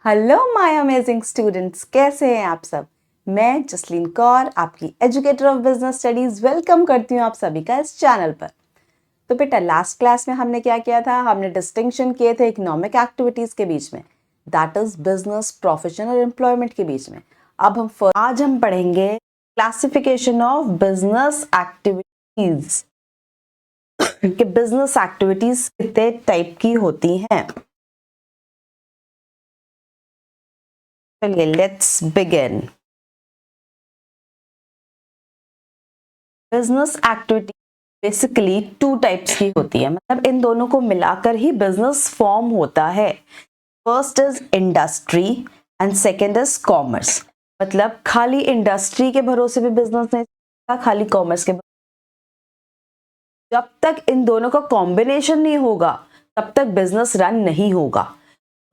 Hello my amazing students, कैसे हैं आप सब। मैं जसलीन कौर, आपकी educator of business studies, welcome करती हूँ आप सभी का इस चैनल पर। तो बेटा, लास्ट क्लास में हमने क्या किया था? हमने डिस्टिंक्शन किए थे इकोनॉमिक एक्टिविटीज के बीच में, दैट इज बिजनेस, प्रोफेशन और एम्प्लॉयमेंट के बीच में। आज हम पढ़ेंगे क्लासिफिकेशन ऑफ बिजनेस एक्टिविटीज कि बिजनेस एक्टिविटीज कितने टाइप की होती हैं। चलिए, let's begin. Business activity basically two types की होती है, मतलब इन दोनों को मिलाकर ही बिजनेस फॉर्म होता है। First is industry and second is commerce. मतलब खाली इंडस्ट्री के भरोसे भी बिजनेस नहीं चलता, खाली कॉमर्स के। जब तक इन दोनों का कॉम्बिनेशन नहीं होगा तब तक बिजनेस रन नहीं होगा।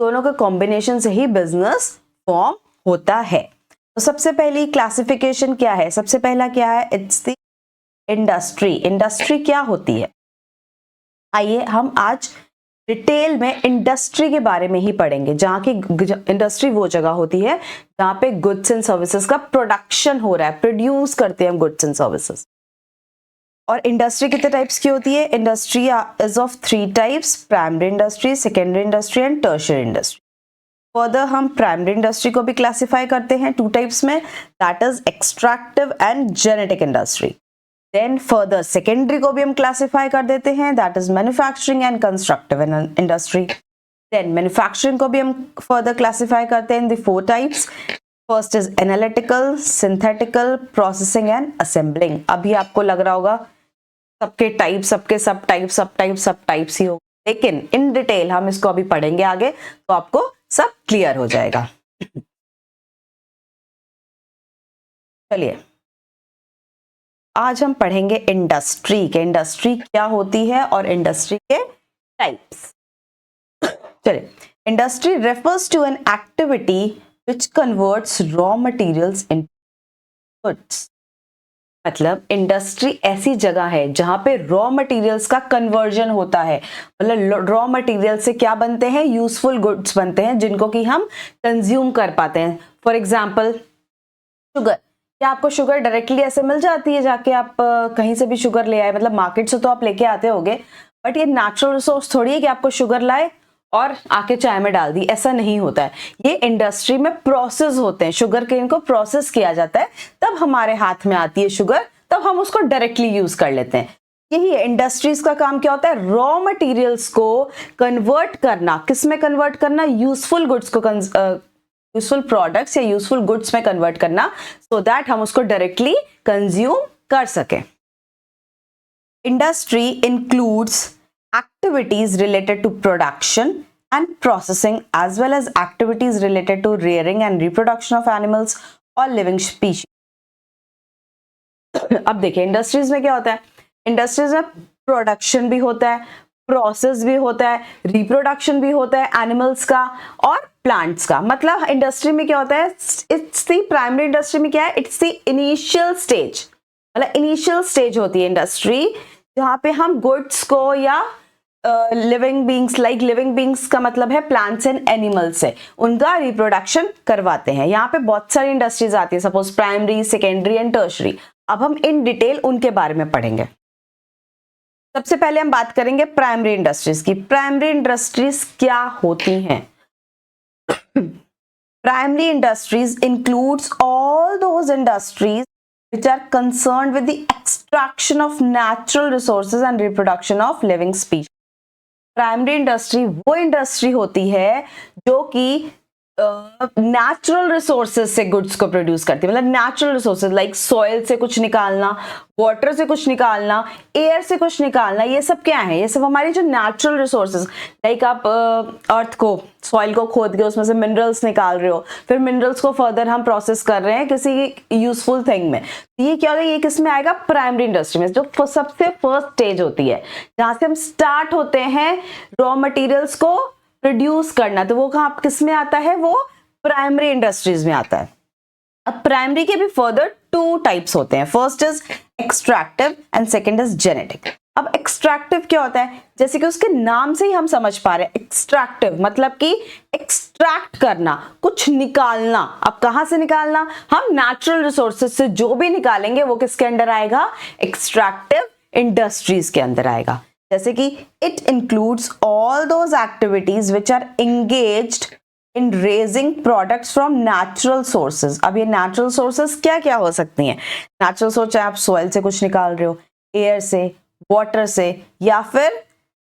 दोनों के कॉम्बिनेशन से ही बिजनेस फॉर्म होता है। तो सबसे पहली क्लासिफिकेशन क्या है? सबसे पहला क्या है? It's the industry. इंडस्ट्री क्या होती है? आइए हम आज डिटेल में इंडस्ट्री के बारे में ही पढ़ेंगे। जहां की इंडस्ट्री वो जगह होती है जहां पे गुड्स एंड सर्विसेज का प्रोडक्शन हो रहा है, प्रोड्यूस करते हैं हम गुड्स एंड सर्विसेज। और इंडस्ट्री कितने टाइप्स की होती है? Industry is of three types: primary industry, secondary industry and tertiary industry. Further हम प्राइमरी इंडस्ट्री को भी क्लासिफाई करते हैं टू टाइप्स में, that is extractive and genetic industry. Then further secondary को भी हम क्लासिफाई कर देते हैं, that is manufacturing and constructive industry. Than manufacturing को भी हम फर्दर क्लासिफाई करते हैं in the four types. First is analytical, synthetical, processing and assembling. अभी आपको लग रहा होगा सबके टाइप, सबके सब टाइप्स ही हो, लेकिन इन डिटेल हम इसको अभी पढ़ेंगे आगे तो आपको सब क्लियर हो जाएगा। चलिए, आज हम पढ़ेंगे इंडस्ट्री के, इंडस्ट्री क्या होती है और इंडस्ट्री के टाइप्स। चलिए, industry refers to an activity which converts raw materials into goods. मतलब इंडस्ट्री ऐसी जगह है जहां पे रॉ मटेरियल्स का कन्वर्जन होता है। मतलब रॉ मटेरियल से क्या बनते हैं? यूजफुल गुड्स बनते हैं जिनको कि हम कंज्यूम कर पाते हैं। For example sugar. क्या आपको शुगर डायरेक्टली ऐसे मिल जाती है? जाके आप कहीं से भी शुगर ले आए, मतलब मार्केट से तो आप लेके आते होगे, बट ये नेचुरल रिसोर्स थोड़ी है कि आपको शुगर लाए और आके चाय में डाल दी। ऐसा नहीं होता है। ये इंडस्ट्री में प्रोसेस होते हैं, शुगर केन को प्रोसेस किया जाता है, तब हमारे हाथ में आती है शुगर, तब हम उसको डायरेक्टली यूज कर लेते हैं। यही है इंडस्ट्रीज का काम। क्या होता है? रॉ मटेरियल्स को कन्वर्ट करना। किस में कन्वर्ट करना? यूजफुल गुड्स को, यूजफुल प्रोडक्ट्स या यूजफुल गुड्स में कन्वर्ट करना, सो दैट हम उसको डायरेक्टली कंज्यूम कर सकें। Industry includes activities related to production and processing as well as activities related to rearing and reproduction of animals or living species. अब देखिए industries में क्या होता है? इंडस्ट्रीज में प्रोडक्शन भी होता है, प्रोसेस भी होता है, रिप्रोडक्शन भी होता है एनिमल्स का और प्लांट्स का। मतलब इंडस्ट्री में क्या होता है? इट्स दी प्राइमरी इंडस्ट्री में क्या है? It's the initial stage. मतलब इनिशियल स्टेज होती है इंडस्ट्री जहां पे हम गुड्स को या living beings, like living beings का मतलब है प्लांट्स एंड एनिमल्स से, उनका रिप्रोडक्शन करवाते हैं। यहाँ पे बहुत सारी इंडस्ट्रीज आती है, suppose primary, secondary and tertiary. अब हम इन डिटेल उनके बारे में पढ़ेंगे। सबसे पहले हम बात करेंगे प्राइमरी इंडस्ट्रीज की। प्राइमरी इंडस्ट्रीज क्या होती हैं? Primary industries includes all those industries which are concerned with the extraction of natural resources and reproduction of living species. Primary industry वो इंडस्ट्री होती है जो कि नेचुरल रिसोर्सेज से गुड्स को प्रोड्यूस करती है। मतलब नेचुरल रिसोर्सेज लाइक सॉइल से कुछ निकालना, वाटर से कुछ निकालना, एयर से कुछ निकालना, ये सब क्या है? ये सब हमारी जो नेचुरल रिसोर्सेज, लाइक आप अर्थ को, सॉइल को खोद के उसमें से मिनरल्स निकाल रहे हो, फिर मिनरल्स को फर्दर हम प्रोसेस कर रहे हैं किसी यूजफुल थिंग में। ये क्या होगा? ये किस में आएगा? प्राइमरी इंडस्ट्री में, जो सबसे फर्स्ट स्टेज होती है जहां से हम स्टार्ट होते हैं रॉ मटेरियल्स को प्रोड्यूस करना। तो वो कहाँ, किस में आता है? वो प्राइमरी इंडस्ट्रीज में आता है। अब प्राइमरी के भी फर्दर टू टाइप्स होते हैं। First is extractive and second is genetic. अब एक्सट्रैक्टिव क्या होता है, जैसे कि उसके नाम से ही हम समझ पा रहे हैं, एक्सट्रैक्टिव मतलब कि एक्सट्रैक्ट करना, कुछ निकालना। अब कहां से निकालना, हम नेचुरल रिसोर्सेज से जो भी निकालेंगे वो किसके अंडर आएगा, एक्सट्रैक्टिव इंडस्ट्रीज के अंदर आएगा। जैसे कि it includes all those activities which are engaged in raising products from natural sources. अब ये नेचुरल सोर्सेज क्या क्या हो सकती हैं, नेचुरल सोर्स चाहे आप सॉइल से कुछ निकाल रहे हो, एयर से, वाटर से, या फिर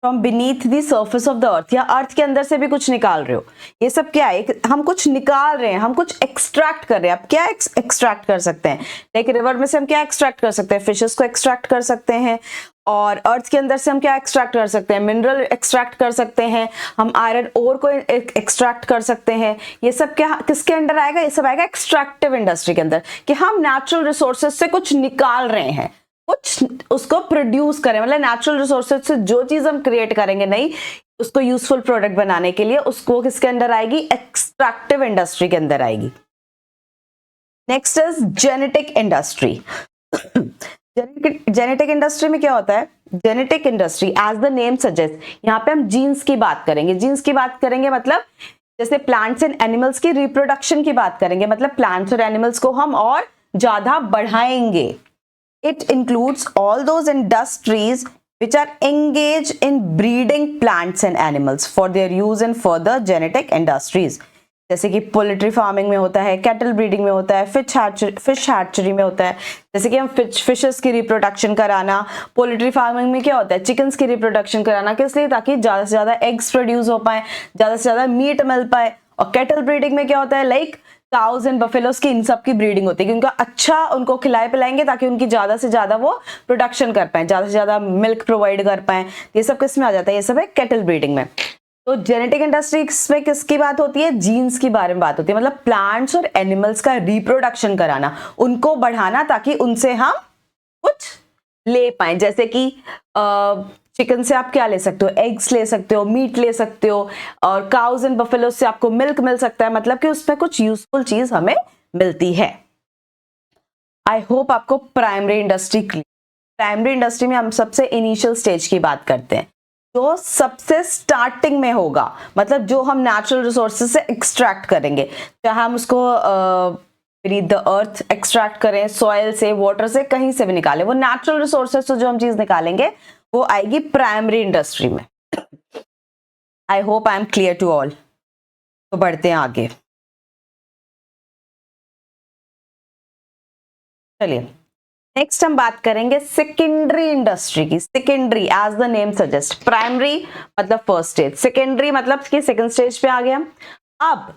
from beneath the surface of the earth, या अर्थ के अंदर से भी कुछ निकाल रहे हो। ये सब क्या है, हम कुछ निकाल रहे हैं, हम कुछ एक्सट्रैक्ट कर रहे हैं। अब क्या एक्सट्रैक्ट कर सकते हैं, लाइक रिवर में से हम क्या एक्सट्रैक्ट कर सकते हैं, फिशेस को एक्सट्रैक्ट कर सकते हैं, और अर्थ के अंदर से हम क्या एक्सट्रैक्ट कर सकते हैं, मिनरल एक्सट्रैक्ट कर सकते हैं, हम आयरन ओर को एक्सट्रैक्ट कर सकते हैं। ये सब क्या किसके अंडर आएगा, ये सब आएगा एक्सट्रैक्टिव इंडस्ट्री के अंदर, कि हम नेचुरल रिसोर्सेज से कुछ निकाल रहे हैं, कुछ उसको प्रोड्यूस करें, मतलब नेचुरल रिसोर्सेज से जो चीज हम क्रिएट करेंगे नहीं उसको यूजफुल प्रोडक्ट बनाने के लिए, उसको किसके अंदर आएगी, एक्सट्रैक्टिव इंडस्ट्री के अंदर आएगी। Next is genetic industry. Genetic industry में क्या होता है, genetic industry as the name suggest, यहाँ पे हम जीन्स की बात करेंगे। जीन्स की बात करेंगे मतलब जैसे प्लांट्स एंड एनिमल्स की रिप्रोडक्शन की बात करेंगे, मतलब प्लांट्स और एनिमल्स को हम और ज्यादा बढ़ाएंगे। It includes all those industries which are engaged in breeding plants and animals for their use in further genetic industries. जैसे कि पोल्ट्री फार्मिंग में होता है, कैटल ब्रीडिंग में होता है, फिश हैचरी में होता है। जैसे कि हम फिशेस की रिप्रोडक्शन कराना, पोल्ट्री फार्मिंग में क्या होता है, चिकन्स की रिप्रोडक्शन कराना, किस लिए, ताकि ज्यादा से ज्यादा एग्स प्रोड्यूस हो पाए, ज्यादा से ज्यादा मीट मिल पाए। और कैटल ब्रीडिंग में क्या होता है, लाइक काउज एंड बफेलोस की, इन सब की ब्रीडिंग होती है कि उनका अच्छा उनको खिलाए पिलाएंगे ताकि उनकी ज्यादा से ज्यादा वो प्रोडक्शन कर पाए, ज्यादा से ज्यादा मिल्क प्रोवाइड कर पाए। ये सब किस में आ जाता है, ये सब है कैटल ब्रीडिंग में। तो जेनेटिक इंडस्ट्रीज में किसकी बात होती है, जीन्स की बारे में बात होती है, मतलब प्लांट्स और एनिमल्स का रिप्रोडक्शन कराना, उनको बढ़ाना ताकि उनसे हम कुछ ले पाए। जैसे कि चिकन से आप क्या ले सकते हो, एग्स ले सकते हो, मीट ले सकते हो, और काउज एंड बफेलो से आपको मिल्क मिल सकता है, मतलब कि उसमें कुछ यूजफुल चीज हमें मिलती है। आई होप आपको primary industry clear. Primary industry में हम सबसे इनिशियल स्टेज की बात करते हैं, जो सबसे स्टार्टिंग में होगा, मतलब जो हम नेचुरल रिसोर्सेज से एक्सट्रैक्ट करेंगे, चाहे हम उसको beneath द अर्थ एक्सट्रैक्ट करें, सॉइल से, वाटर से, कहीं से भी निकालें, वो नेचुरल रिसोर्सेज से जो हम चीज निकालेंगे वो आएगी प्राइमरी इंडस्ट्री में। I hope I am clear to all. तो बढ़ते हैं आगे, चलिए नेक्स्ट हम बात करेंगे सेकेंडरी इंडस्ट्री की। Secondary as the name suggest, primary मतलब फर्स्ट स्टेज, सेकेंडरी मतलब कि सेकंड स्टेज पे आ गया। अब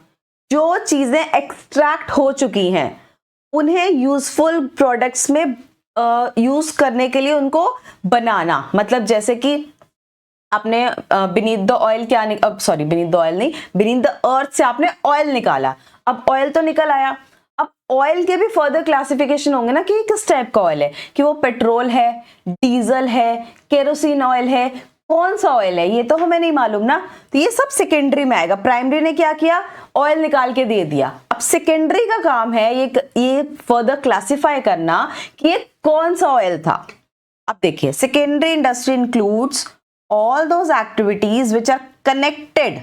जो चीजें एक्सट्रैक्ट हो चुकी हैं उन्हें यूजफुल प्रोडक्ट्स में यूज करने के लिए उनको बनाना, मतलब जैसे कि आपने बीनीथ द ऑयल क्या सॉरी बीनीथ द ऑयल नहीं, बीनीथ द अर्थ से आपने ऑयल निकाला। अब ऑयल तो निकल आया, अब ऑयल के भी फर्दर क्लासिफिकेशन होंगे ना कि किस टाइप का ऑयल है, कि वो पेट्रोल है, डीजल है, केरोसिन ऑयल है, कौन सा ऑयल है ये तो हमें नहीं मालूम ना, तो ये सब सेकेंडरी में आएगा। प्राइमरी ने क्या किया, ऑयल निकाल के दे दिया। अब सेकेंडरी का काम है ये फर्दर क्लासिफाई करना कि ये कौन सा ऑयल था। अब देखिए, secondary industry includes all those activities which are connected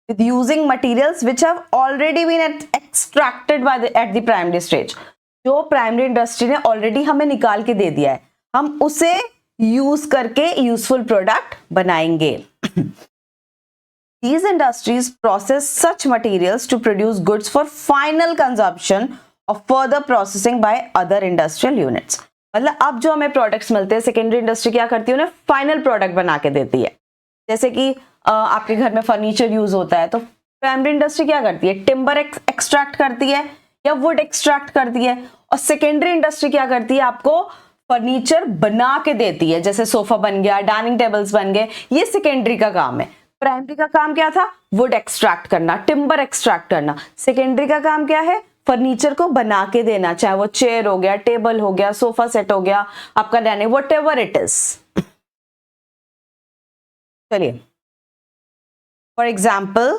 with using materials which have already been extracted by at the primary stage। जो प्राइमरी इंडस्ट्री ने ऑलरेडी हमें निकाल के दे दिया है, हम उसे यूज करके यूजफुल प्रोडक्ट बनाएंगे। These industries process such materials to produce goods for final consumption or further processing by other industrial units। मतलब अब जो हमें प्रोडक्ट्स मिलते हैं, सेकेंडरी इंडस्ट्री क्या करती है, उन्हें फाइनल प्रोडक्ट बना के देती है। जैसे कि आपके घर में फर्नीचर यूज होता है तो प्राइमरी इंडस्ट्री क्या करती है, टिम्बर एक्सट्रैक्ट करती है या वुड एक्सट्रैक्ट करती है, और सेकेंडरी इंडस्ट्री क्या करती है, आपको फर्नीचर बना के देती है, जैसे सोफा बन गया, डाइनिंग टेबल्स बन गए, ये सेकेंडरी का काम है। प्राइमरी का काम क्या था, वुड एक्सट्रैक्ट करना, टिम्बर एक्सट्रैक्ट करना। सेकेंडरी का काम क्या है, फर्नीचर को बना के देना, चाहे वो चेयर हो गया, टेबल हो गया, सोफा सेट हो गया, आपका डाइनिंग, व्हाटएवर इट इज। चलिए, for example,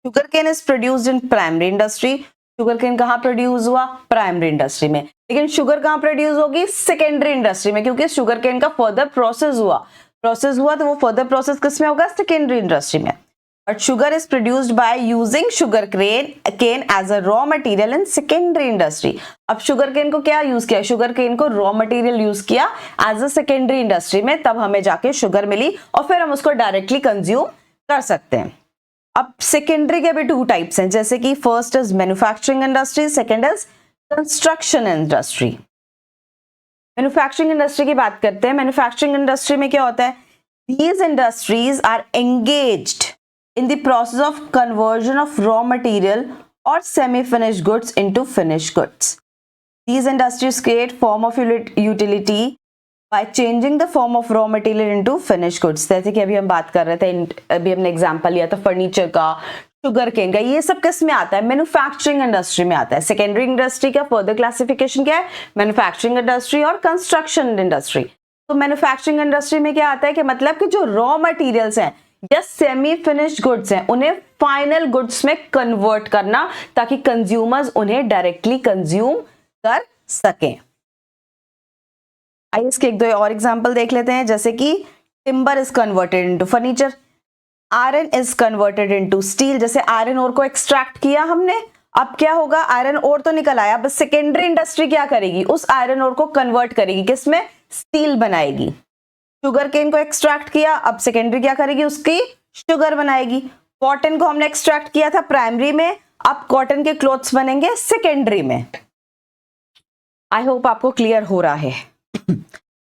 sugar cane is produced in primary industry sugar cane कहाँ प्रोड्यूस हुआ? प्राइमरी इंडस्ट्री में। लेकिन शुगर कहाँ प्रोड्यूस होगी? सेकेंडरी इंडस्ट्री में, क्योंकि शुगर केन का फर्दर प्रोसेस हुआ तो वो फर्दर प्रोसेस किस में होगा? सेकेंडरी इंडस्ट्री में। But sugar is produced by using sugar cane as a raw material in secondary industry. अब शुगर केन को क्या यूज किया? शुगर केन को रॉ मटेरियल यूज किया एज अ सेकेंडरी इंडस्ट्री में, तब हमें जाके शुगर मिली और फिर हम उसको डायरेक्टली कंज्यूम कर सकते हैं। अब सेकेंडरी के भी 2 टाइप्स हैं, जैसे कि first is manufacturing industry, second is construction industry. Manufacturing industry की बात करते हैं। मैन्युफैक्चरिंग इंडस्ट्री में क्या होता है? These industries are engaged in the process of conversion of raw material or semi-finished goods into finished goods. These industries create form of utility by changing the form of raw material into finished goods. जैसे कि अभी हम बात कर रहे थे, अभी हमने एग्जांपल लिया था फर्नीचर का, शुगर केन का, ये सब किस में आता है? मैन्युफैक्चरिंग इंडस्ट्री में आता है। सेकेंडरी इंडस्ट्री का फर्दर क्लासिफिकेशन क्या है? मैन्युफैक्चरिंग इंडस्ट्री और कंस्ट्रक्शन इंडस्ट्री। तो मैन्युफैक्चरिंग इंडस्ट्री में क्या आता है कि मतलब कि जो रॉ मटेरियल्स हैं या सेमी फिनिश्ड गुड्स हैं, उन्हें फाइनल गुड्स में कन्वर्ट करना, ताकि कंज्यूमर्स उन्हें डायरेक्टली कंज्यूम कर सकें। आइए इसके 1-2 और एग्जांपल देख लेते हैं, जैसे कि timber is converted into furniture, iron is converted into steel. जैसे आयरन ओर को एक्सट्रैक्ट किया हमने, अब क्या होगा? आयरन ओर तो निकल आया, बस सेकेंडरी इंडस्ट्री क्या करेगी? उस आयरन ओर को कन्वर्ट करेगी, किसमें? स्टील बनाएगी। शुगर केन को एक्सट्रैक्ट किया, अब सेकेंडरी क्या करेगी? उसकी शुगर बनाएगी। कॉटन को हमने एक्सट्रैक्ट किया था प्राइमरी में, अब कॉटन के क्लोथ्स बनेंगे सेकेंडरी में। आई होप आपको क्लियर हो रहा है।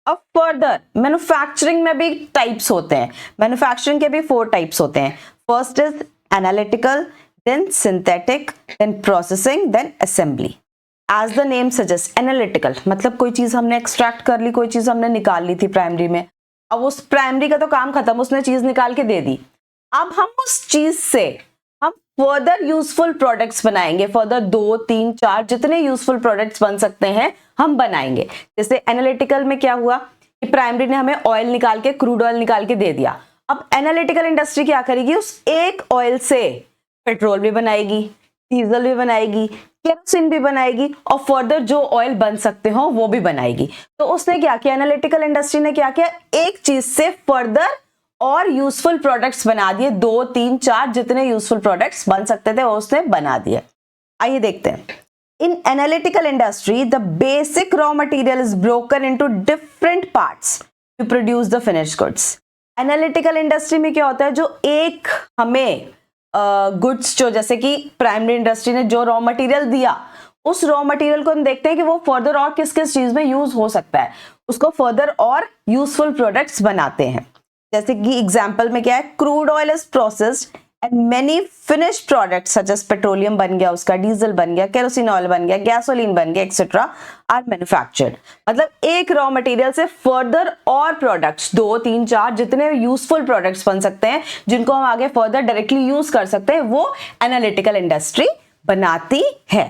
अब फर्दर मैन्युफैक्चरिंग में भी टाइप्स होते हैं। मैन्युफैक्चरिंग के भी 4 टाइप्स होते हैं। First is analytical, then synthetic, then processing, then assembly. As the name suggest, analytical मतलब कोई चीज हमने एक्सट्रैक्ट कर ली, कोई चीज हमने निकाल ली थी प्राइमरी में, अब उस प्राइमरी का तो काम खत्म, उसने चीज निकाल के दे दी। अब हम उस चीज से हम फर्दर यूजफुल प्रोडक्ट्स बनाएंगे, फर्दर 2, 3, 4 जितने यूजफुल प्रोडक्ट्स बन सकते हैं हम बनाएंगे। जैसे एनालिटिकल में क्या हुआ कि प्राइमरी ने हमें ऑयल निकाल के, क्रूड ऑयल निकाल के दे दिया। अब एनालिटिकल इंडस्ट्री क्या करेगी? उस एक ऑयल से पेट्रोल भी बनाएगी, डीजल भी बनाएगी, केरोसिन भी बनाएगी और फर्दर जो ऑयल बन सकते हो वो भी बनाएगी। तो उसने क्या किया? एनालिटिकल इंडस्ट्री ने क्या किया? एक चीज से फर्दर और यूजफुल प्रोडक्ट्स बना दिए, 2, 3, 4 जितने यूजफुल प्रोडक्ट्स बन सकते थे वो उसने बना दिए। आइए देखते हैं। In analytical industry the basic raw material is broken into different parts to produce the finished goods. Analytical industry में क्या होता है? जो एक हमें गुड्स जो जैसे कि प्राइमरी इंडस्ट्री ने जो रॉ मटेरियल दिया, उस रॉ मटेरियल को हम देखते हैं कि वो फर्दर और किस किस चीज में यूज हो सकता है, उसको फर्दर और यूजफुल प्रोडक्ट्स बनाते हैं। जैसे कि एग्जांपल में क्या है? Crude oil is processed and many finished products such as petroleum बन गया, उसका डीजल बन गया, केरोसिन ऑयल बन गया, गैसोलीन बन गया, एक्सेट्रा आर मैन्युफैक्चर्ड। मतलब एक रॉ मटेरियल से फर्दर और प्रोडक्ट्स 2, 3, 4 जितने यूजफुल प्रोडक्ट्स बन सकते हैं, जिनको हम आगे फर्दर डायरेक्टली यूज कर सकते हैं, वो एनालिटिकल इंडस्ट्री बनाती है।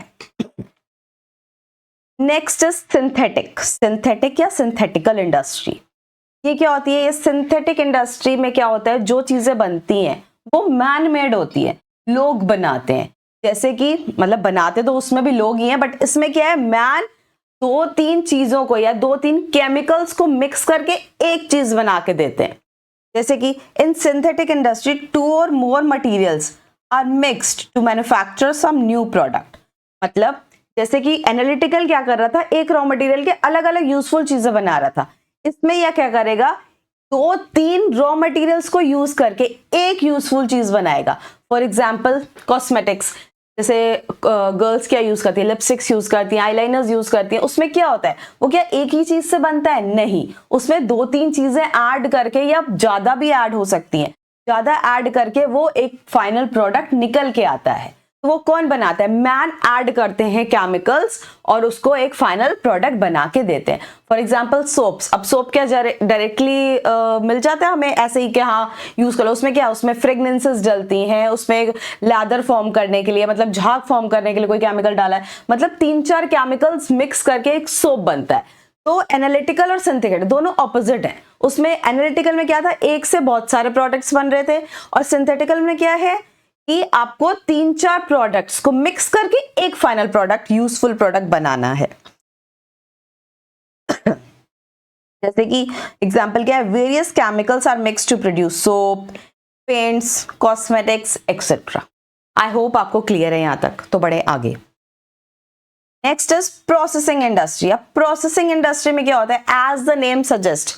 Next is synthetic. सिंथेटिक या सिंथेटिकल इंडस्ट्री, ये क्या होती है? ये सिंथेटिक इंडस्ट्री में क्या होता है? जो चीजें बनती हैं वो मैन मेड होती है, लोग बनाते हैं। जैसे कि मतलब बनाते तो उसमें भी लोग ही हैं, बट इसमें क्या है? मैन 2-3 चीजों को या 2-3 केमिकल्स को मिक्स करके एक चीज बना के देते हैं। जैसे कि in synthetic industry 2 or more materials are mixed to manufacture some new product. मतलब जैसे कि एनालिटिकल क्या कर रहा था? एक रॉ मटेरियल के अलग अलग यूजफुल चीजें बना रहा था। इसमें यह क्या करेगा? 2-3 रॉ मटेरियल्स को यूज करके एक यूजफुल चीज बनाएगा। फॉर एग्जाम्पल कॉस्मेटिक्स, जैसे गर्ल्स क्या यूज करती है? लिपस्टिक्स यूज करती हैं, आईलाइनर्स यूज करती हैं। उसमें क्या होता है? वो क्या एक ही चीज से बनता है? नहीं, उसमें 2-3 चीजें ऐड करके या ज्यादा भी ऐड हो सकती हैं, ज्यादा ऐड करके वो एक फाइनल प्रोडक्ट निकल के आता है। तो वो कौन बनाता है? मैन ऐड करते हैं केमिकल्स और उसको एक फाइनल प्रोडक्ट बना के देते हैं। For example soaps. अब सोप क्या डायरेक्टली मिल जाता है हमें ऐसे ही कि हाँ यूज करो? उसमें क्या? उसमें फ्रेगनेंसेस डलती हैं, उसमें लैदर फॉर्म करने के लिए, मतलब झाग फॉर्म करने के लिए कोई केमिकल डाला है, मतलब 3-4 केमिकल्स मिक्स करके एक सोप बनता है। तो एनालिटिकल और सिंथेटिक दोनों ऑपोजिट हैं। उसमें एनालिटिकल में क्या था? एक से बहुत सारे प्रोडक्ट्स बन रहे थे, और सिंथेटिकल में क्या है? कि आपको 3-4 प्रोडक्ट्स को मिक्स करके एक फाइनल प्रोडक्ट, यूजफुल प्रोडक्ट बनाना है। जैसे कि एग्जाम्पल क्या है, various chemicals are mix to produce soap, paints, cosmetics etcetera. I hope आपको क्लियर है यहां तक, तो बढ़े आगे। Next is processing industry. अब प्रोसेसिंग इंडस्ट्री में क्या होता है, एज द नेम सजेस्ट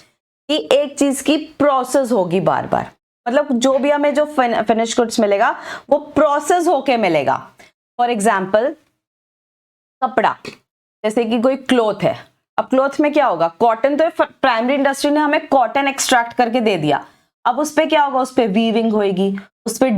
कि एक चीज की प्रोसेस होगी बार बार, मतलब जो भी हमें जो फिनिश गुड्स मिलेगा वो प्रोसेस होके मिलेगा। फॉर एग्जाम्पल कपड़ा, जैसे कि कोई क्लॉथ है, अब क्लॉथ में क्या होगा, कॉटन, तो प्राइमरी इंडस्ट्री ने हमें कॉटन एक्सट्रैक्ट करके दे दिया। अब उस पर क्या होगा, उस पर वीविंग होगी, उस पर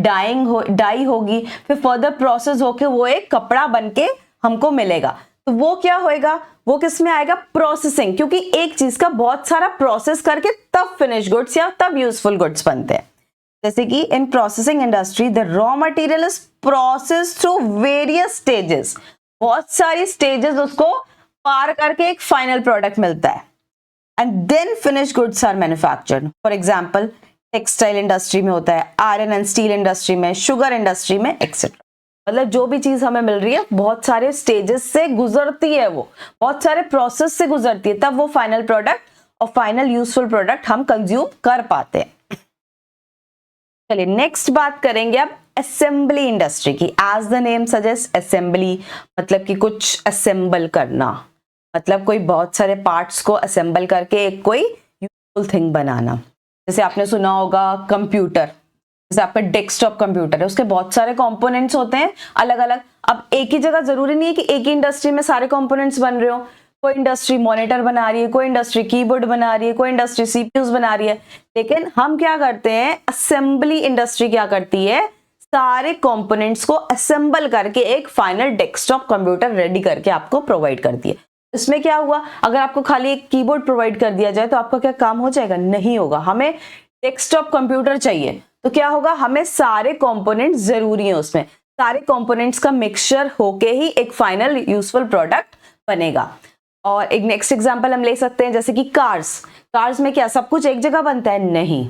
डाई होगी, फिर फर्दर प्रोसेस होके वो एक कपड़ा बनके हमको मिलेगा। तो वो क्या होएगा, वो किस में आएगा, प्रोसेसिंग, क्योंकि एक चीज का बहुत सारा प्रोसेस करके तब फिनिश गुड्स या तब यूजफुल गुड्स बनते हैं। जैसे कि in processing industry the raw material is processed through various stages, बहुत सारी स्टेजेस उसको पार करके एक फाइनल प्रोडक्ट मिलता है। And then finish goods are manufactured. For example textile industry में होता है, आयरन एंड स्टील इंडस्ट्री में, शुगर इंडस्ट्री में एक्सेट्रा। मतलब जो भी चीज हमें मिल रही है बहुत सारे स्टेजेस से गुजरती है, वो बहुत सारे प्रोसेस से गुजरती है, तब वो फाइनल प्रोडक्ट और फाइनल यूजफुल प्रोडक्ट हम कंज्यूम कर पाते हैं। चलिए नेक्स्ट बात करेंगे अब असेंबली इंडस्ट्री की। As the name suggest assembly, मतलब कि कुछ असेंबल करना, मतलब कोई बहुत सारे पार्ट्स को असेंबल करके एक कोई यूजफुल थिंग बनाना। जैसे आपने सुना होगा कंप्यूटर, जैसे आपका डेस्कटॉप कंप्यूटर है, उसके बहुत सारे कंपोनेंट्स होते हैं अलग अलग। अब एक ही जगह जरूरी नहीं है कि एक ही इंडस्ट्री में सारे कंपोनेंट्स बन रहे हो, कोई इंडस्ट्री मॉनिटर बना रही है, कोई इंडस्ट्री कीबोर्ड बना रही है, कोई इंडस्ट्री सीपीयूज बना रही है, लेकिन हम क्या करते हैं, असेंबली इंडस्ट्री क्या करती है, सारे कंपोनेंट्स को असेंबल करके एक फाइनल डेस्कटॉप कंप्यूटर रेडी करके आपको प्रोवाइड करती है। इसमें क्या हुआ, अगर आपको खाली एक कीबोर्ड प्रोवाइड कर दिया जाए तो आपका क्या काम हो जाएगा, नहीं होगा। हमें डेस्कटॉप कंप्यूटर चाहिए तो क्या होगा, हमें सारे कंपोनेंट्स जरूरी है, उसमें सारे कंपोनेंट्स का मिक्सचर होके ही एक फाइनल यूजफुल प्रोडक्ट बनेगा। और एक नेक्स्ट एग्जांपल हम ले सकते हैं, जैसे कि कार्स में क्या सब कुछ एक जगह बनता है, नहीं,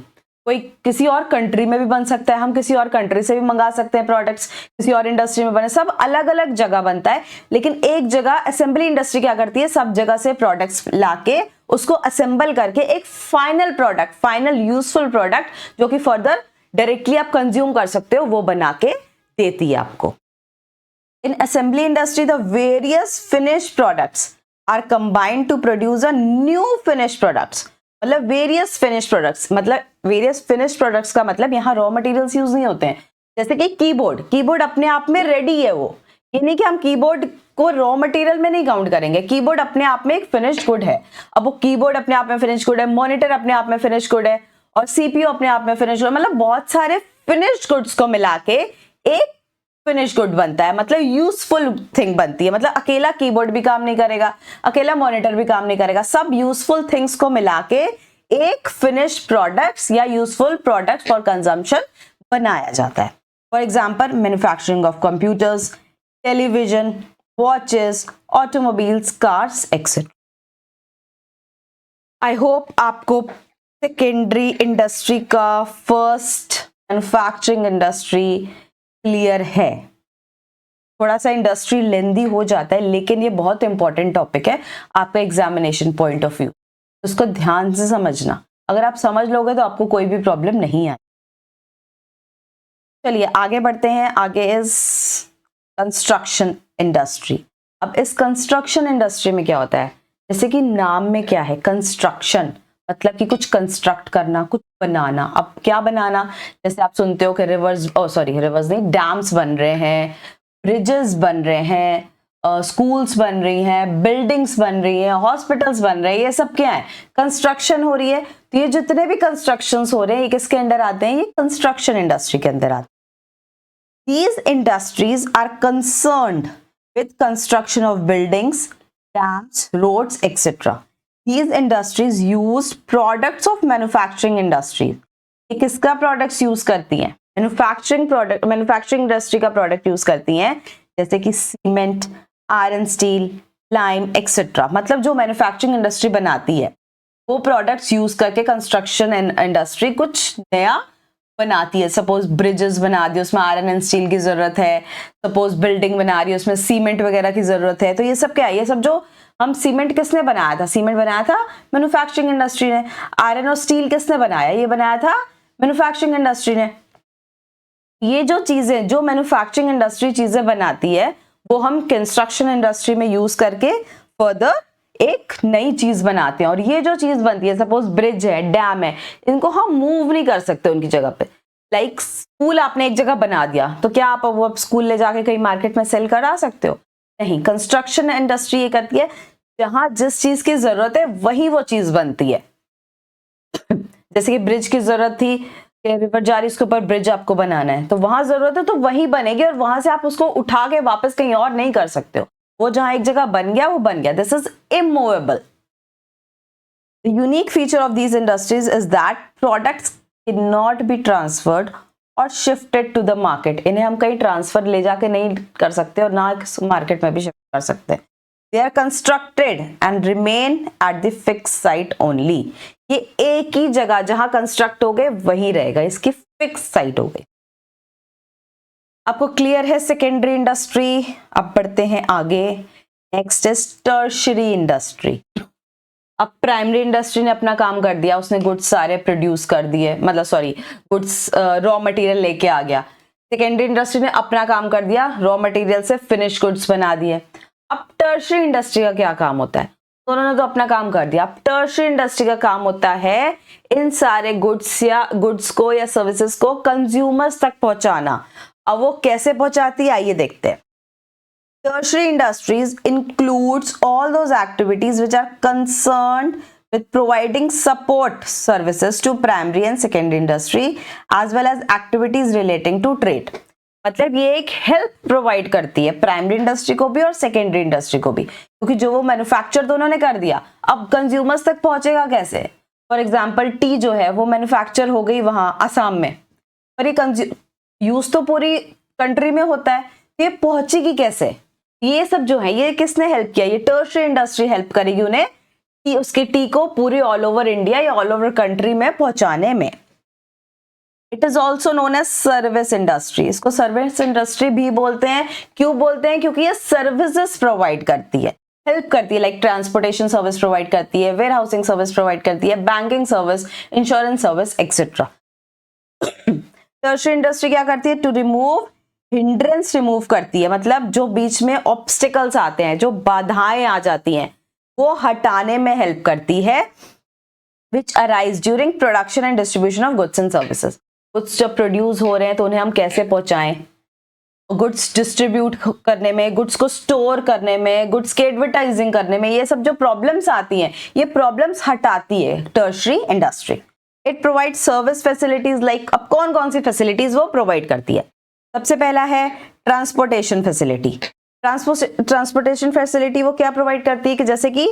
कोई किसी और कंट्री में भी बन सकता है, हम किसी और कंट्री से भी मंगा सकते हैं प्रोडक्ट्स, किसी और इंडस्ट्री में बने, सब अलग अलग जगह बनता है, लेकिन एक जगह असेंबली इंडस्ट्री क्या करती है, सब जगह से प्रोडक्ट्स लाके उसको असेंबल करके एक final product, final useful product जो कि फर्दर डायरेक्टली आप कंज्यूम कर सकते हो, वो बना के देती है आपको। In assembly industry the various finish products are combined to produce a new finish products. मतलब वेरियस फिनिश प्रोडक्ट्स, मतलब वेरियस फिनिश प्रोडक्ट्स का मतलब यहाँ रॉ मटेरियल्स यूज नहीं होते हैं। जैसे कि कीबोर्ड अपने आप में रेडी है, वो ये नहीं कि हम कीबोर्ड को रॉ मटेरियल में नहीं काउंट करेंगे, कीबोर्ड अपने आप में एक फिनिश गुड है। अब वो कीबोर्ड अपने आप में फिनिश गुड है, मॉनिटर अपने आप में फिनिश गुड है, और सीपीयू अपने आप में फिनिश गुड, मतलब बहुत सारे फिनिश गुड्स को मिला के एक फिनिश गुड बनता है, मतलब यूजफुल थिंग बनती है। मतलब अकेला कीबोर्ड भी काम नहीं करेगा, अकेला मॉनिटर भी काम नहीं करेगा, सब यूजफुल थिंग्स को मिला के एक फिनिश प्रोडक्ट्स या यूजफुल प्रोडक्ट फॉर कंजम्पशन बनाया जाता है। For example manufacturing of computers, television, watches, automobiles, cars etcetera. I hope आपको सेकेंडरी इंडस्ट्री का फर्स्ट मैन्युफैक्चरिंग इंडस्ट्री क्लियर है। थोड़ा सा इंडस्ट्री लेंदी हो जाता है, लेकिन ये बहुत इंपॉर्टेंट टॉपिक है आपका एग्जामिनेशन पॉइंट ऑफ व्यू, उसको ध्यान से समझना। अगर आप समझ लोगे तो आपको कोई भी प्रॉब्लम नहीं आए। चलिए आगे बढ़ते हैं। आगे इज कंस्ट्रक्शन इंडस्ट्री। अब इस कंस्ट्रक्शन इंडस्ट्री में क्या होता है, जैसे कि नाम में क्या है, कंस्ट्रक्शन मतलब कि कुछ कंस्ट्रक्ट करना, कुछ बनाना। अब क्या बनाना, जैसे आप सुनते हो कि रिवर्स नहीं, डैम्स बन रहे हैं, ब्रिजेस बन रहे हैं, स्कूल्स बन रही हैं, बिल्डिंग्स बन रही हैं, हॉस्पिटल्स बन रहे हैं, ये सब क्या है, कंस्ट्रक्शन हो रही है। तो ये जितने भी कंस्ट्रक्शंस हो रहे हैं ये किसके अंदर आते हैं, ये कंस्ट्रक्शन इंडस्ट्री के अंदर आते हैं। These industries are concerned with construction of buildings, dams, roads, etc. These industries use products of manufacturing industries. ये किसका प्रोडक्ट्स यूज करती हैं, मैन्युफैक्चरिंग इंडस्ट्री का प्रोडक्ट यूज करती हैं, जैसे कि cement, iron, steel, lime etcetera. मतलब जो मैन्युफैक्चरिंग इंडस्ट्री बनाती है वो प्रोडक्ट्स यूज करके कंस्ट्रक्शन इंडस्ट्री कुछ नया बनाती है, सपोज ब्रिजेस बना दी, उसमें आयरन एंड स्टील की जरूरत है, सपोज बिल्डिंग बना रही है, उसमें सीमेंट वगैरह की जरूरत है, तो ये सब क्या है, ये सब जो हम सीमेंट किसने बनाया था, सीमेंट बनाया था मैन्युफैक्चरिंग इंडस्ट्री ने। आयरन और स्टील किसने बनाया, ये बनाया था मैन्युफैक्चरिंग इंडस्ट्री ने। ये जो चीजें, जो मैन्युफैक्चरिंग इंडस्ट्री चीजें बनाती है, वो हम कंस्ट्रक्शन इंडस्ट्री में यूज करके फर्दर एक नई चीज बनाते हैं। और ये जो चीज बनती है, सपोज ब्रिज है, डैम है, इनको हम मूव नहीं कर सकते उनकी जगह पे। लाइक स्कूल आपने एक जगह बना दिया, तो क्या आप वो स्कूल ले जाके कहीं मार्केट में सेल करा सकते हो? नहीं। कंस्ट्रक्शन इंडस्ट्री ये करती है, जहां जिस चीज की जरूरत है वही वो चीज बनती है। जैसे कि ब्रिज की जरूरत थी, रिवर जा रही, उसके ऊपर ब्रिज आपको बनाना है, तो वहां जरूरत है तो वही बनेगी, और वहां से आप उसको उठा के वापस कहीं और नहीं कर सकते हो। वो जहां एक जगह बन गया वो बन गया। This is immovable. The unique feature of these industries is that products cannot be transferred or shifted to the market. इन्हें हम कहीं ट्रांसफर ले जाके नहीं कर सकते और ना मार्केट में भी शिफ्ट कर सकते। They are constructed and remain at the fixed site only. ये एक ही जगह जहां कंस्ट्रक्ट हो गए वही रहेगा, इसकी फिक्स साइट हो गई। आपको क्लियर है सेकेंडरी इंडस्ट्री? अब बढ़ते हैं आगे। Next is tertiary industry. अब प्राइमरी इंडस्ट्री ने अपना काम कर दिया, उसने गुड्स सारे प्रोड्यूस कर दिए, मतलब सॉरी गुड्स रॉ मटेरियल लेके आ गया। सेकेंडरी इंडस्ट्री ने अपना काम कर दिया, रॉ मटेरियल से फिनिश गुड्स बना दिए। अब टर्शियरी इंडस्ट्री का क्या काम होता है? दोनों ने तो अपना काम कर दिया। अब टर्शियरी इंडस्ट्री का काम होता है इन सारे गुड्स को या सर्विसेज को कंज्यूमर्स तक पहुंचाना। अब वो कैसे पहुंचाती है, आइए देखते हैं। Tertiary industries includes all those activities which are concerned with providing support services to primary and secondary industry as well as activities relating to trade. मतलब ये एक हेल्प प्रोवाइड करती है प्राइमरी इंडस्ट्री को भी और सेकेंडरी इंडस्ट्री को भी, क्योंकि जो वो मैन्युफैक्चर दोनों ने कर दिया, अब कंज्यूमर्स तक पहुंचेगा कैसे? फॉर एग्जाम्पल टी जो है वो मैन्युफैक्चर हो गई वहां असम में, पर ये यूज तो पूरी कंट्री में होता है, ये पहुंचेगी कैसे? ये सब जो है ये किसने हेल्प किया? ये टर्शियरी इंडस्ट्री हेल्प करेगी उन्हें कि उसके टी को पूरे ऑल ओवर इंडिया या ऑल ओवर कंट्री में पहुंचाने में। It is also known as service industry. इसको सर्विस इंडस्ट्री भी बोलते हैं। क्यों बोलते हैं? क्योंकि ये सर्विसेज प्रोवाइड करती है, हेल्प करती है, लाइक ट्रांसपोर्टेशन सर्विस प्रोवाइड करती है, वेयर हाउसिंग सर्विस प्रोवाइड करती है, banking service, insurance service etcetera. Tertiary industry क्या करती है? टू रिमूव हिंड्रेंस रिमूव करती है, मतलब जो बीच में ऑब्स्टिकल्स आते हैं, जो बाधाएं आ जाती हैं, वो हटाने में हेल्प करती है। विच arise during production and distribution of goods and services. Goods जब प्रोड्यूस हो रहे हैं तो उन्हें हम कैसे पहुंचाएं, गुड्स डिस्ट्रीब्यूट करने में, गुड्स को स्टोर करने में, गुड्स की एडवर्टाइजिंग करने में, ये सब जो प्रॉब्लम्स आती हैं, ये प्रॉब्लम्स हटाती है tertiary industry. It provide service facilities like, अब कौन कौन सी फैसिलिटीज वो प्रोवाइड करती है? सबसे पहला है ट्रांसपोर्टेशन फैसिलिटी। ट्रांसपोर्टेशन फैसिलिटी वो क्या प्रोवाइड करती है कि जैसे कि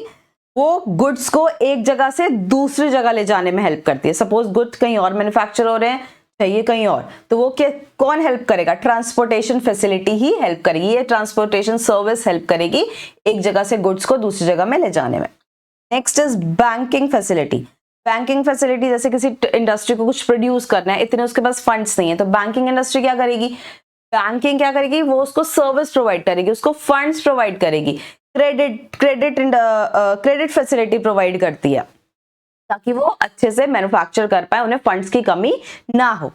वो गुड्स को एक जगह से दूसरी जगह ले जाने में हेल्प करती है। सपोज गुड्स कहीं और मैन्युफैक्चर हो रहे हैं, चाहिए कहीं और, तो वो क्या, कौन हेल्प करेगा? ट्रांसपोर्टेशन फैसिलिटी ही हेल्प करेगी, ये ट्रांसपोर्टेशन सर्विस हेल्प करेगी एक जगह से गुड्स को दूसरी जगह में ले जाने में। Next is banking facility. Banking facility, जैसे किसी इंडस्ट्री को कुछ प्रोड्यूस करना है, इतने उसके पास फंड्स नहीं है, तो बैंकिंग इंडस्ट्री क्या करेगी? बैंकिंग क्या करेगी? वो उसको सर्विस प्रोवाइड करेगी, उसको फंड्स प्रोवाइड करेगी, क्रेडिट फैसिलिटी प्रोवाइड करती है ताकि वो अच्छे से मैन्युफैक्चर कर पाए, उन्हें फंड्स की कमी ना हो।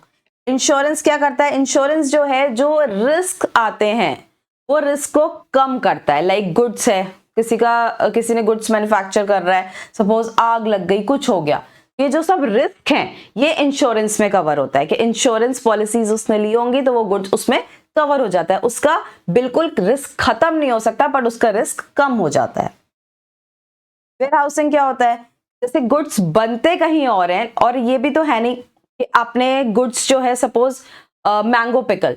इंश्योरेंस क्या करता है? इंश्योरेंस जो है, जो रिस्क आते हैं वो रिस्क को कम करता है। लाइक गुड्स है, किसी ने गुड्स मैन्युफैक्चर कर रहा है, सपोज आग लग गई, कुछ हो गया, ये जो सब रिस्क हैं ये इंश्योरेंस में कवर होता है कि इंश्योरेंस पॉलिसीज उसने ली होंगी तो वो गुड्स उसमें कवर हो जाता है। उसका बिल्कुल रिस्क खत्म नहीं हो सकता, बट उसका रिस्क कम हो जाता है। वेयर हाउसिंग क्या होता है? जैसे गुड्स बनते कहीं और हैं, और ये भी तो है नहीं कि आपने गुड्स जो है, सपोज मैंगो पिकल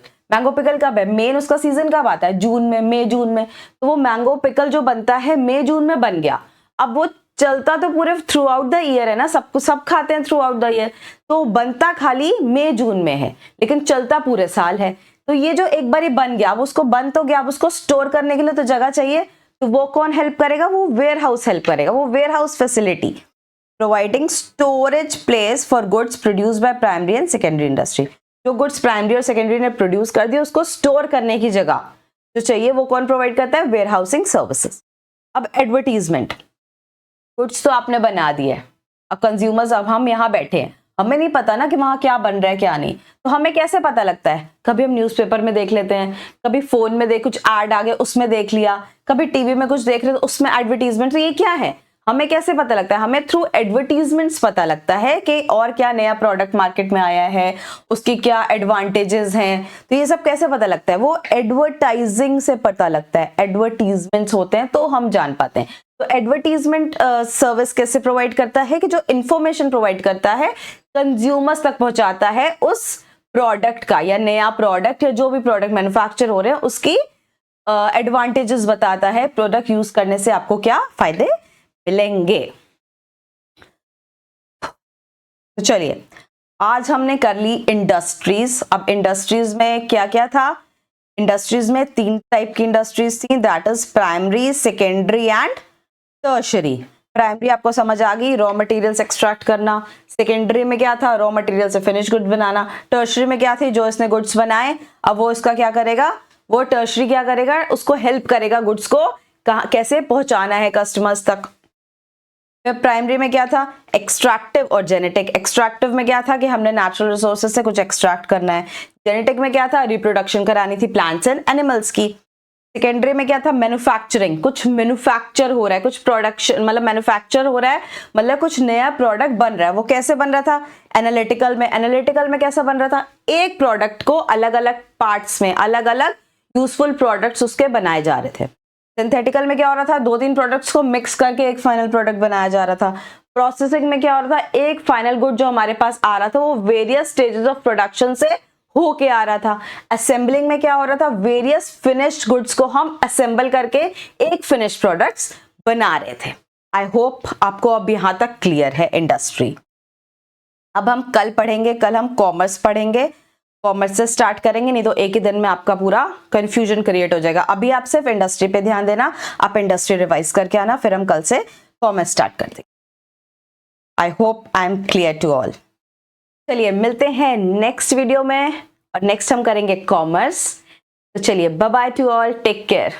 कब है? मेन उसका सीजन कब आता है? जून में, मई जून में। तो वो मैंगो पिकल जो बनता है मई जून में बन गया, अब वो चलता तो पूरे थ्रू आउट द ईयर है ना, सब खाते हैं थ्रू आउट द ईयर, तो बनता खाली मई जून में है लेकिन चलता पूरे साल है। तो ये जो एक बार बन गया, अब उसको बन तो गया, अब उसको स्टोर करने के लिए तो जगह चाहिए, तो वो कौन हेल्प करेगा? वो वेयर हाउस हेल्प करेगा, वो warehouse facility. Providing storage place for goods produce by primary and secondary industry. जो गुड्स प्राइमरी और सेकेंडरी ने प्रोड्यूस कर दिया उसको स्टोर करने की जगह जो चाहिए वो कौन प्रोवाइड करता है? Warehousing services. अब एडवर्टीजमेंट, गुड्स तो आपने बना दिया है, अब कंज्यूमर्स, अब हम यहाँ बैठे हैं, हमें नहीं पता ना कि वहां क्या बन रहा है क्या नहीं, तो हमें कैसे पता लगता है? कभी हम न्यूज़पेपर में देख लेते हैं, कभी फोन में देख कुछ ऐड आ गए उसमें देख लिया, कभी टीवी में कुछ देख रहे तो उसमें एडवर्टीजमेंट। तो ये क्या है? हमें कैसे पता लगता है? हमें थ्रू एडवर्टीजमेंट्स पता लगता है कि और क्या नया प्रोडक्ट मार्केट में आया है, उसकी क्या एडवांटेजेस हैं। तो ये सब कैसे पता लगता है? वो एडवर्टाइजिंग से पता लगता है, एडवर्टीजमेंट्स होते हैं तो हम जान पाते हैं। तो एडवर्टीजमेंट सर्विस कैसे प्रोवाइड करता है कि जो इंफॉर्मेशन प्रोवाइड करता है कंज्यूमर्स तक पहुंचाता है उस प्रोडक्ट का, या नया प्रोडक्ट या जो भी प्रोडक्ट मैन्युफैक्चर हो रहे हैं उसकी एडवांटेजेस बताता है, प्रोडक्ट यूज करने से आपको क्या फायदे मिलेंगे। तो चलिए आज हमने कर ली इंडस्ट्रीज। अब इंडस्ट्रीज में क्या क्या था? इंडस्ट्रीज में 3 टाइप की इंडस्ट्रीज थी, that is primary, secondary and tertiary. Primary आपको समझ आ गई, रॉ मटेरियल्स एक्सट्रैक्ट करना। सेकेंडरी में क्या था? रॉ मटेरियल से फिनिश गुड्स बनाना। टर्शरी में क्या थी? जो इसने गुड्स बनाए अब वो इसका क्या करेगा? वो टर्शरी क्या करेगा? उसको हेल्प करेगा गुड्स को कैसे पहुंचाना है कस्टमर्स तक। प्राइमरी में क्या था? एक्सट्रैक्टिव और जेनेटिक। एक्सट्रैक्टिव में क्या था कि हमने नेचुरल रिसोर्सेज से कुछ एक्सट्रैक्ट करना है। जेनेटिक में क्या था? रिप्रोडक्शन करानी थी प्लांट्स एंड एनिमल्स की। सेकेंडरी में क्या था? मैन्युफैक्चरिंग, कुछ मैन्युफैक्चर हो रहा है, कुछ प्रोडक्शन मतलब मैन्युफैक्चर हो रहा है, मतलब कुछ नया प्रोडक्ट बन रहा है। वो कैसे बन रहा था? एनालिटिकल में। एनालिटिकल में कैसा बन रहा था? एक प्रोडक्ट को अलग अलग पार्ट्स में अलग अलग यूजफुल प्रोडक्ट्स उसके बनाए जा रहे थे। सिंथेटिकल में क्या हो रहा था? 2-3 प्रोडक्ट्स को मिक्स करके एक फाइनल प्रोडक्ट बनाया जा रहा था। प्रोसेसिंग में क्या हो रहा था? एक फाइनल गुड जो हमारे पास आ रहा था वो वेरियस स्टेजेस ऑफ प्रोडक्शन से होके आ रहा था। असेंबलिंग में क्या हो रहा था? वेरियस फिनिश्ड गुड्स को हम असेंबल करके एक फिनिश्ड प्रोडक्ट्स बना रहे थे। आई होप आपको अब यहां तक क्लियर है इंडस्ट्री। अब हम कल पढ़ेंगे, कल हम कॉमर्स पढ़ेंगे, कॉमर्स से स्टार्ट करेंगे, नहीं तो एक ही दिन में आपका पूरा कंफ्यूजन क्रिएट हो जाएगा। अभी आप सिर्फ इंडस्ट्री पे ध्यान देना, आप इंडस्ट्री रिवाइज करके आना, फिर हम कल से कॉमर्स स्टार्ट कर देंगे। I hope I am clear to all. चलिए मिलते हैं नेक्स्ट वीडियो में, और नेक्स्ट हम करेंगे कॉमर्स। तो चलिए bye bye to all, take care.